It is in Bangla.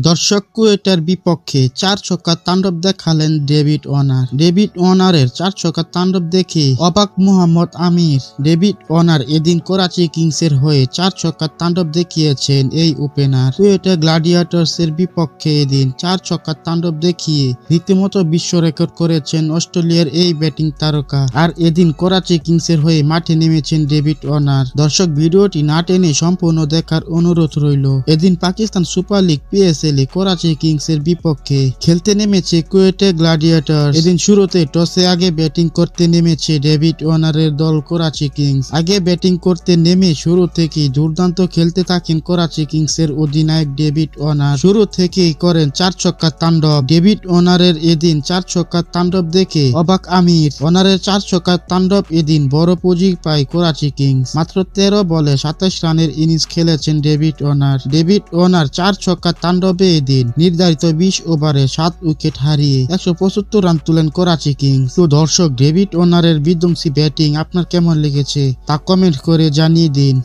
দর্শক কুয়েটার বিপক্ষে 4 ছক্কা তাণ্ডব দেখালেন ডেভিড ওয়ার্নার। ডেভিড ওয়ার্নারের 4 ছক্কা তাণ্ডব দেখে অবাক মোহাম্মদ আমির। ডেভিড ওয়ার্নার এদিন করাচি কিংসের হয়ে 4 ছক্কা তাণ্ডব দেখিয়েছেন এই ওপেনার। কুয়েটা গ্ল্যাডিয়েটর্সের বিপক্ষে এদিন 4 ছক্কা তাণ্ডব দেখিয়ে রীতিমতো বিশ্ব রেকর্ড করেছেন অস্ট্রেলিয়ার এই ব্যাটিং তারকা। আর এদিন করাচি কিংসের হয়ে মাঠে নেমেছেন ডেভিড ওয়ার্নার। দর্শক ভিডিওটি না টেনে সম্পূর্ণ দেখার অনুরোধ রইল। এদিন পাকিস্তান সুপার লিগ PSL এ করাচি কিংসের বিপক্ষে খেলতে নেমেছে কুয়েটা গ্ল্যাডিয়েটর্স। এদিন শুরুতে টসে আগে ব্যাটিং করতে নেমেছে ডেভিড ওয়ার্নারের দল করাচি কিংস। আগে ব্যাটিং করতে নেমে শুরু থেকেই দুর্দান্ত খেলতে থাকেন করাচি কিংসের অধিনায়ক ডেভিড ওয়ার্নার। শুরু থেকেই করেন 4 ছক্কা তাণ্ডব। ডেভিড ওয়ার্নারের এদিন 4 ছক্কা তাণ্ডব দেখে অবাক আমির। ওয়ার্নারের 4 ছক্কা তাণ্ডব এদিন বড় পুঁজি পায় করাচি কিংস। মাত্র 13 বলে 27 রানের ইনিংস খেলেছেন ডেভিড ওয়ার্নার। ডেভিড ওয়ার্নার 4 ছক্কা তাণ্ডবে এদিন নির্ধারিত 20 ওভারে 7 উইকেট হারিয়ে 175 রান তুলেন করাচি কিংস। তো দর্শক, ডেভিড ওয়ার্নারের বিধ্বংসী ব্যাটিং আপনার কেমন লেগেছে তা কমেন্ট করে জানিয়ে দিন।